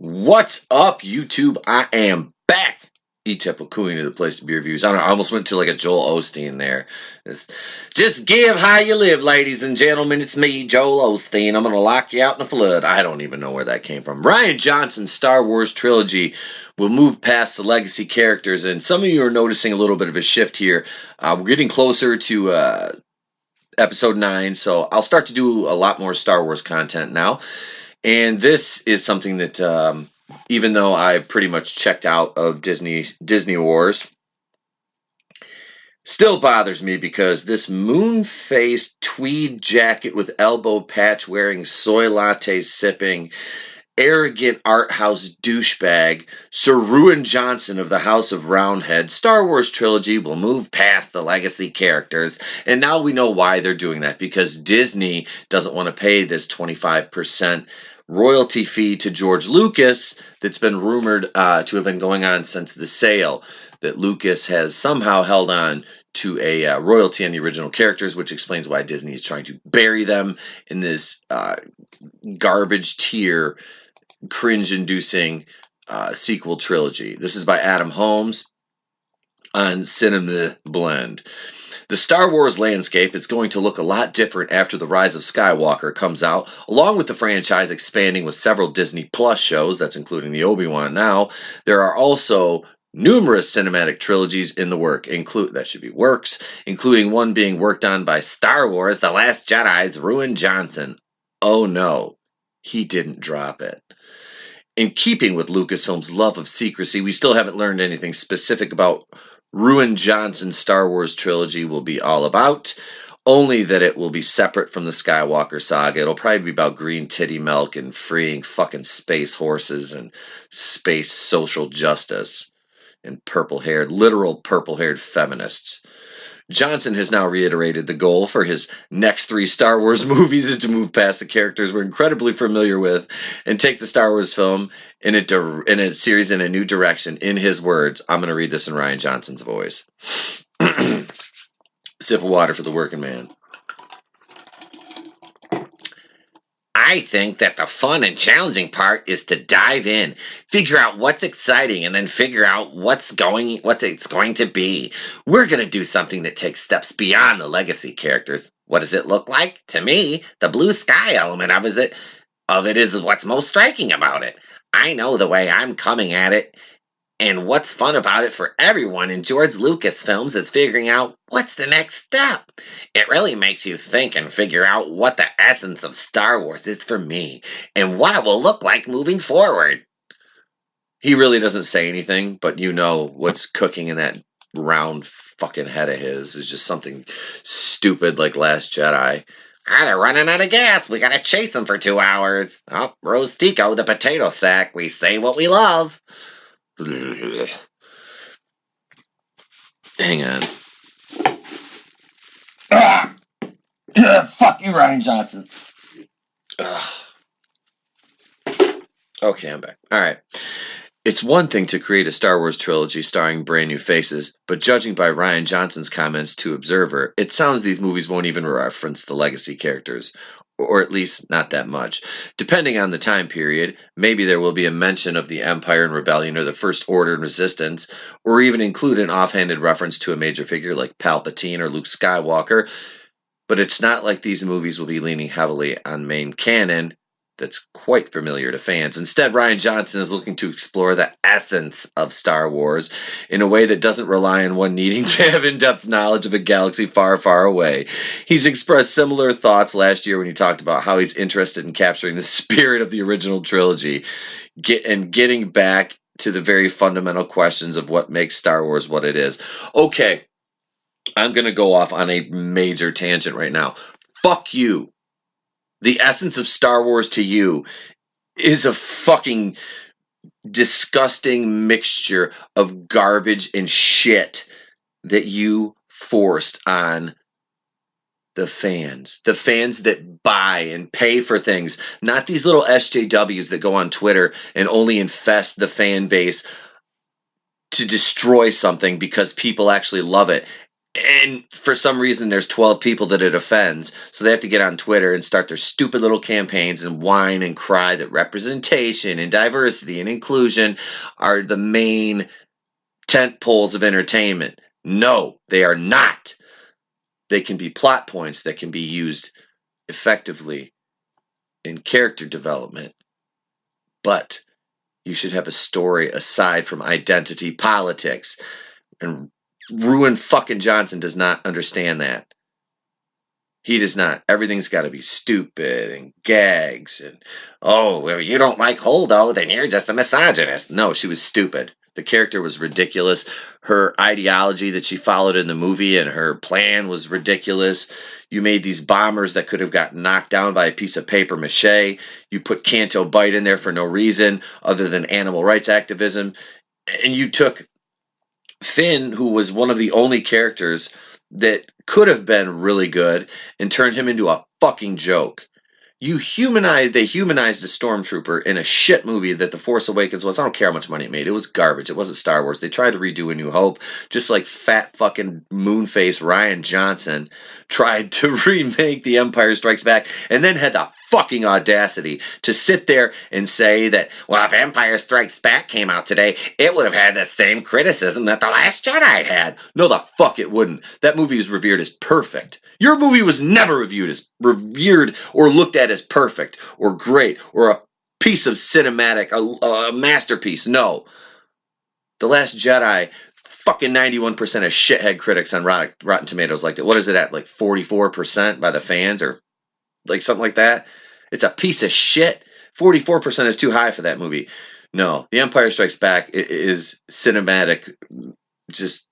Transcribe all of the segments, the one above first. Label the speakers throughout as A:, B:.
A: What's up, YouTube? I am back. E-Tip Queen of the place to be reviews. I don't know, I almost went to like a Joel Osteen there. Just give how you live, ladies and gentlemen. It's me, Joel Osteen. I'm gonna lock you out in a flood. I don't even know where that came from. Rian Johnson's Star Wars trilogy will move past the legacy characters, and some of you are noticing a little bit of a shift here. We're getting closer to episode 9, so I'll start to do a lot more Star Wars content now. And this is something that, even though I've pretty much checked out of Disney Wars, still bothers me because this moon-faced tweed jacket with elbow patch wearing, soy latte sipping, arrogant art house douchebag, Sir Rian Johnson of the House of Roundhead, Star Wars trilogy will move past the legacy characters. And now we know why they're doing that, because Disney doesn't want to pay this 25% royalty fee to George Lucas that's been rumored to have been going on since the sale, that Lucas has somehow held on to a royalty on the original characters, which explains why Disney is trying to bury them in this garbage tier, cringe-inducing sequel trilogy. This is by Adam Holmes on Cinema Blend. The Star Wars landscape is going to look a lot different after The Rise of Skywalker comes out, along with the franchise expanding with several Disney Plus shows, that's including the Obi-Wan now. There are also numerous cinematic trilogies in the works, including one being worked on by Star Wars The Last Jedi's Rian Johnson. Oh no, he didn't drop it. In keeping with Lucasfilm's love of secrecy, we still haven't learned anything specific about Rian Johnson's Star Wars trilogy will be all about, only that it will be separate from the Skywalker saga. It'll probably be about green titty milk and freeing fucking space horses and space social justice and literal purple-haired feminists. Johnson has now reiterated the goal for his next 3 Star Wars movies is to move past the characters we're incredibly familiar with and take the Star Wars film in a series in a new direction. In his words, I'm going to read this in Rian Johnson's voice. Sip of water for the working man. I think that the fun and challenging part is to dive in, figure out what's exciting, and then figure out what it's going to be. We're going to do something that takes steps beyond the legacy characters. What does it look like? To me, the blue sky element of it is what's most striking about it. I know the way I'm coming at it, and what's fun about it for everyone in George Lucasfilms is figuring out what's the next step. It really makes you think and figure out what the essence of Star Wars is for me, and what it will look like moving forward. He really doesn't say anything, but you know what's cooking in that round fucking head of his is just something stupid like Last Jedi. They're running out of gas. We gotta chase them for 2 hours. Oh, Rostico, the potato sack. We say what we love. Hang on. Fuck you, Rian Johnson. Okay, I'm back. Alright. It's one thing to create a Star Wars trilogy starring brand new faces, but judging by Rian Johnson's comments to Observer, it sounds these movies won't even reference the legacy characters. Or at least not that much. Depending on the time period, maybe there will be a mention of the Empire and Rebellion or the First Order and Resistance, or even include an offhanded reference to a major figure like Palpatine or Luke Skywalker, but it's not like these movies will be leaning heavily on main canon that's quite familiar to fans. Instead, Rian Johnson is looking to explore the essence of Star Wars in a way that doesn't rely on one needing to have in-depth knowledge of a galaxy far, far away. He's expressed similar thoughts last year when he talked about how he's interested in capturing the spirit of the original trilogy and getting back to the very fundamental questions of what makes Star Wars what it is. Okay, I'm going to go off on a major tangent right now. Fuck you. The essence of Star Wars to you is a fucking disgusting mixture of garbage and shit that you forced on the fans that buy and pay for things, not these little SJWs that go on Twitter and only infest the fan base to destroy something because people actually love it. And for some reason, there's 12 people that it offends. So they have to get on Twitter and start their stupid little campaigns and whine and cry that representation and diversity and inclusion are the main tent poles of entertainment. No, they are not. They can be plot points that can be used effectively in character development. But you should have a story aside from identity politics. And Ruin fucking Johnson does not understand that. He does not. Everything's got to be stupid and gags and, oh, if you don't like Holdo, then you're just a misogynist. No, she was stupid. The character was ridiculous. Her ideology that she followed in the movie and her plan was ridiculous. You made these bombers that could have gotten knocked down by a piece of paper mache. You put Canto Bight in there for no reason other than animal rights activism. And you took Finn, who was one of the only characters that could have been really good, and turned him into a fucking joke. They humanized a stormtrooper in a shit movie that The Force Awakens was. I don't care how much money it made. It was garbage. It wasn't Star Wars. They tried to redo A New Hope, just like fat fucking moonface Rian Johnson tried to remake The Empire Strikes Back, and then had the fucking audacity to sit there and say that, well, if Empire Strikes Back came out today, it would have had the same criticism that The Last Jedi had. No, the fuck it wouldn't. That movie was revered as perfect. Your movie was never revered or looked at as perfect or great or a piece of cinematic, a masterpiece. No. The Last Jedi, fucking 91% of shithead critics on Rotten Tomatoes liked it. What is it at? Like 44% by the fans or like something like that? It's a piece of shit. 44% is too high for that movie. No, The Empire Strikes Back is cinematic, just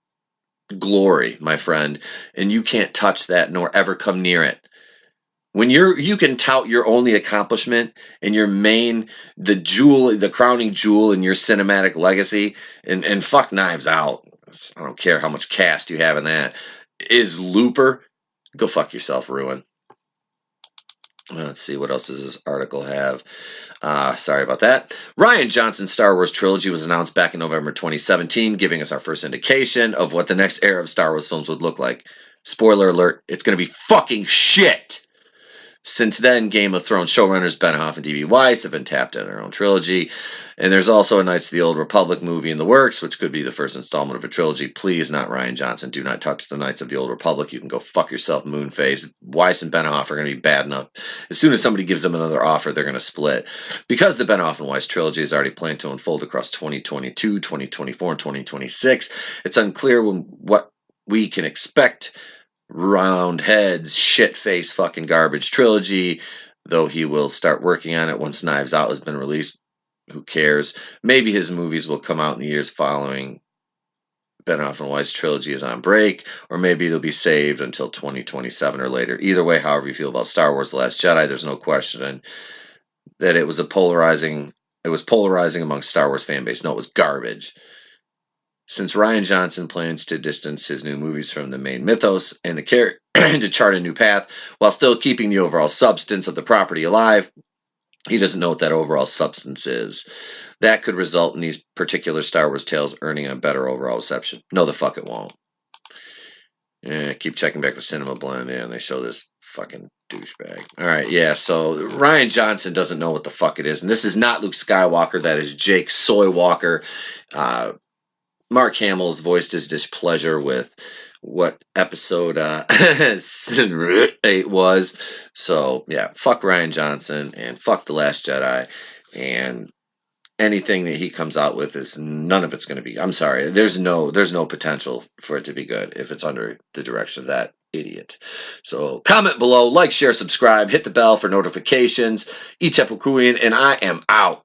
A: glory, my friend, and you can't touch that nor ever come near it. When you can tout your only accomplishment and your the crowning jewel in your cinematic legacy, and fuck Knives Out. I don't care how much cast you have in that. Is Looper? Go fuck yourself, Ruin. Let's see, what else does this article have? Sorry about that. Rian Johnson's Star Wars trilogy was announced back in November 2017, giving us our first indication of what the next era of Star Wars films would look like. Spoiler alert, it's going to be fucking shit! Since then, Game of Thrones showrunners Benioff and D.B. Weiss have been tapped in their own trilogy. And there's also a Knights of the Old Republic movie in the works, which could be the first installment of a trilogy. Please, not Rian Johnson. Do not touch the Knights of the Old Republic. You can go fuck yourself, Moonface. Weiss and Benioff are going to be bad enough. As soon as somebody gives them another offer, they're going to split. Because the Benioff and Weiss trilogy is already planned to unfold across 2022, 2024, and 2026, it's unclear what we can expect Roundhead's shit-face fucking garbage trilogy, though he will start working on it once Knives Out has been released. Who cares? Maybe his movies will come out in the years following Benioff and Weiss trilogy is on break, or maybe it'll be saved until 2027 or later. Either way, however you feel about Star Wars The Last Jedi, there's no question that it was polarizing among Star Wars fan base. No, it was garbage. Since Rian Johnson plans to distance his new movies from the main mythos and the character to chart a new path while still keeping the overall substance of the property alive, he doesn't know what that overall substance is. That could result in these particular Star Wars tales earning a better overall reception. No, the fuck it won't. Yeah, keep checking back with Cinema Blend, and they show this fucking douchebag. All right, yeah, so Rian Johnson doesn't know what the fuck it is, and this is not Luke Skywalker. That is Jake Soywalker. Mark Hamill has voiced his displeasure with what episode 8 was. So, yeah, fuck Rian Johnson and fuck The Last Jedi. And anything that he comes out with is none of it's going to be. I'm sorry. There's no potential for it to be good if it's under the direction of that idiot. So, comment below, like, share, subscribe, hit the bell for notifications. Eat Tepukuyan, and I am out.